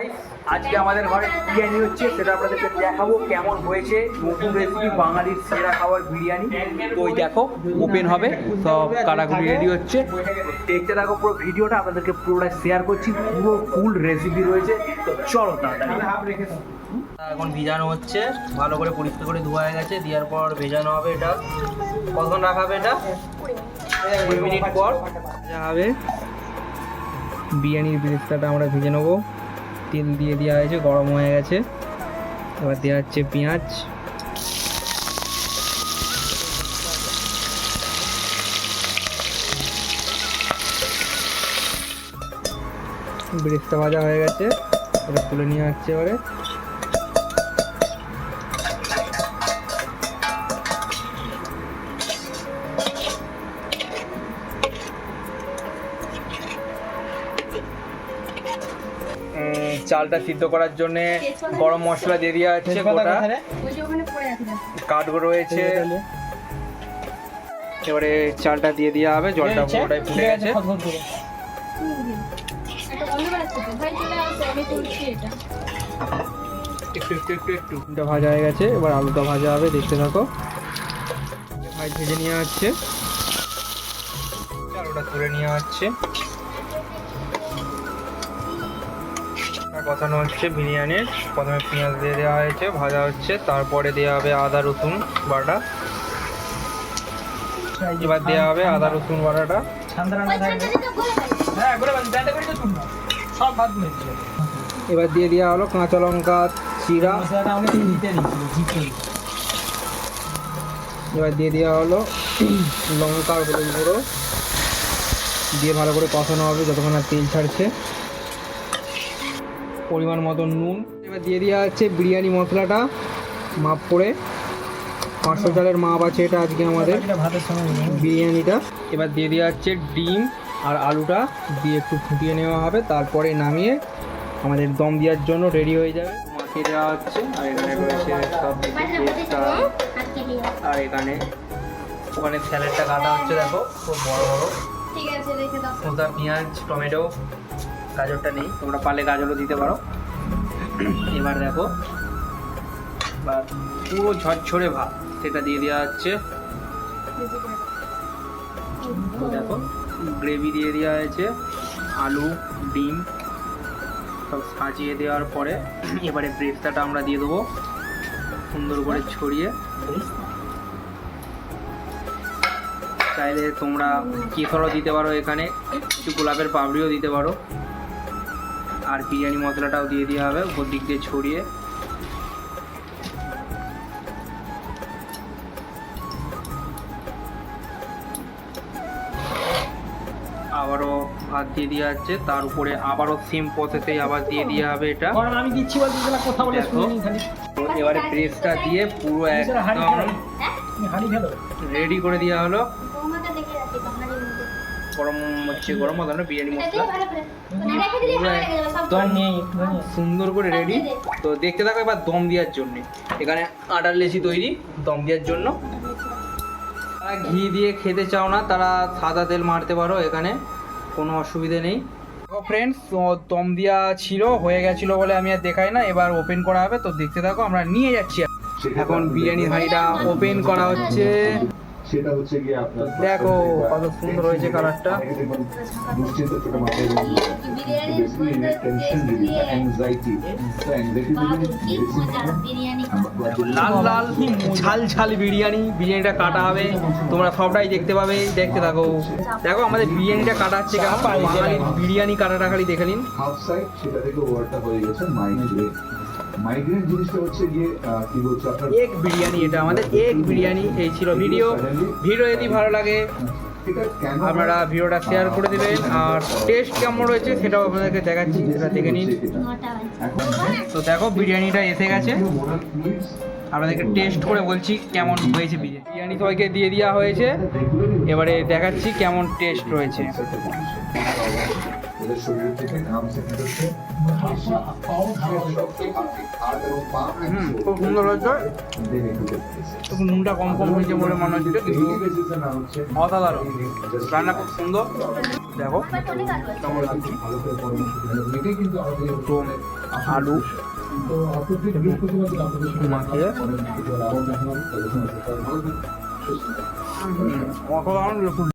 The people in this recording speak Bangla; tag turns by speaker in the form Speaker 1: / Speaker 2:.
Speaker 1: গাইস, আজকে আমাদের ঘরে বিরিয়ানি হচ্ছে, সেটা আপনাদেরকে দেখাবো কেমন হয়েছে। নতুন রেসিপি, বাঙালির সেরা খাবার বিরিয়ানি। তো ওই দেখো ওপেন হবে, সব কাটাকুটি রেডি হচ্ছে। দেখতে থাকো পুরো ভিডিওটা, আপনাদেরকে পুরোটা শেয়ার করছি। পুরো ফুল রেসিপি রয়েছে, তো চলো তাড়াতাড়ি। এখন ভিজানো হচ্ছে, ভালো করে পরিষ্কার করে ধোয়া হয়ে গেছে। দেওয়ার পর ভেজানো হবে। এটা কতক্ষণ রাখা হবে? এটা 20 মিনিট পর ভাজা হবে। বিরিয়ানির বেরেস্তাটা আমরা ভেজে নেবো। তেল দিয়ে দেওয়া হয়েছে, গরম হয়ে গেছে। এবার দেওয়া হচ্ছে পেঁয়াজ, বেরেস্তা ভাজা হয়ে গেছে। এবার তুলে নিয়ে আসছে। এবারে চালটা সিদ্ধ করার জন্য গরম মশলা দিয়ে দেওয়া হচ্ছে, গোটা কাঠগো রয়েছে। এবারে চালটা দিয়ে দেওয়া হবে, জলটা পুরোটাই ফুটে গেছে। একটু ভাজা হয়ে গেছে, এবার আলুটা ভাজা হবে, দেখতে থাকো। ভেজে নেওয়া হচ্ছে, আলুটা তুলে নেওয়া হচ্ছে। কষানো হচ্ছে বিরিয়ানির। প্রথমে পেঁয়াজ দিয়ে দেওয়া হয়েছে, ভাজা হচ্ছে। তারপরে দেওয়া হবে আদা রসুন বাটা। এবার দেওয়া হবে আদা রসুন বাটাটা। এবার দিয়ে দেওয়া হলো কাঁচা লঙ্কা চিরা। এবার দিয়ে দেওয়া হলো লঙ্কা হলুদ গুঁড়ো দিয়ে ভালো করে কষানো হবে যতক্ষণ না তেল ছাড়ছে। পরিমাণ মতো নুন। এবার দিয়ে দেওয়া হচ্ছে বিরিয়ানি মশলাটা মাপ করে। 500 চালের মাপ আছে এটা আজকে আমাদের বিরিয়ানিটা। এবার দিয়ে দেওয়া হচ্ছে ডিম আর আলুটা দিয়ে একটু ফুটিয়ে নেওয়া হবে। তারপরে নামিয়ে আমাদের দম দেওয়ার জন্য রেডি হয়ে যাবে। মাখিয়ে দেওয়া হচ্ছে। আর এখানে রয়েছে সব আর এখানে ওখানে স্যালাডটা কাটা হচ্ছে, দেখো খুব বড় বড়। ওটা পেঁয়াজ, টমেটো, গাজরটা নেই, তোমরা পারলে গাজরও দিতে পারো। এবার দেখো বা পুরো ঝরঝরে ভাত সেটা দিয়ে দেওয়া হচ্ছে। দেখো গ্রেভি দিয়ে দেওয়া হয়েছে, আলু ডিম সব সাজিয়ে দেওয়ার পরে এবারে ব্রেস্তাটা আমরা দিয়ে দেবো সুন্দর করে ছড়িয়ে। চাইলে তোমরা কেশরও দিতে পারো, এখানে একটু গোলাপের পাপড়িও দিতে পারো। আর বিরিয়ানি মশলাটাও দিয়ে দেওয়া হবে উপর দিক দিয়ে ছড়িয়ে। আবারও ভাত দিয়ে দেওয়া হচ্ছে, তার উপরে আবারও সেম প্রসেসেই আবার দিয়ে দেওয়া হবে এটা।
Speaker 2: আমি দিচ্ছি কথা বলে
Speaker 1: এবারে ব্রেস্টটা দিয়ে পুরো একদম রেডি করে দেওয়া হলো। গরম হচ্ছে, গরম মশলা বিরিয়ানি মশলা একদম সুন্দর করে রেডি। তো দেখতে থাকো এবার দম দেওয়ার জন্য। এখানে আটার লেচি তৈরি দম দেওয়ার জন্য। যারা ঘি দিয়ে খেতে চাও না তারা সাদা তেল মারতে পারো, এখানে কোনো অসুবিধে নেই। ফ্রেন্ডস, দম দেওয়া ছিল, হয়ে গেছিলো বলে আমি আর দেখাই না। এবার ওপেন করা হবে, তো দেখতে থাকো। আমরা নিয়ে যাচ্ছি এখন বিরিয়ানির হাঁড়িটা ওপেন করা হচ্ছে।
Speaker 3: সেটা হচ্ছে গিয়ে আপনার
Speaker 1: দেখো কত সুন্দর হয়েছে কালারটা। লাল লাল ঝাল ঝাল বিরিয়ানি। বিরিয়ানিটা কাটা হবে, তোমরা সবটাই দেখতে পাবে। দেখতে থাকো। দেখো আমাদের বিরিয়ানিটা কাটা হচ্ছে কেমন। বাঙালির বিরিয়ানি কাটাটা খালি দেখে নিন।
Speaker 3: হাফ সাইড সেটা থেকে ওয়ার্ডটা হয়ে গেছে মাইগ্রেন। মাইগ্রেন জিনিসটা হচ্ছে গিয়ে কি বলছো আপনার
Speaker 1: এগ বিরিয়ানি। এটা আমাদের এগ বিরিয়ানি। এই ছিল ভিডিও যদি ভালো লাগে আপনারা ভিডিওটা শেয়ার করে দেবেন। আর টেস্ট কেমন রয়েছে সেটাও আপনাদেরকে দেখাচ্ছি, সেটা দেখে নিন। তো দেখো বিরিয়ানিটা এসে গেছে, আপনাদেরকে টেস্ট করে বলছি কেমন হয়েছে। বিরিয়ানি সবাইকে দিয়ে দেওয়া হয়েছে, এবারে দেখাচ্ছি কেমন টেস্ট রয়েছে।
Speaker 3: শরীর থেকে ঘাম সেটা হচ্ছে
Speaker 1: খুব সুন্দর হয়েছে। একটু নুনটা কম কম হয়েছে বলে মনে হচ্ছে, কিন্তু অসাধারণ রান্না, খুব সুন্দর। দেখো কেমন লাগছে। তো আলু মাখিয়ে অসাধারণ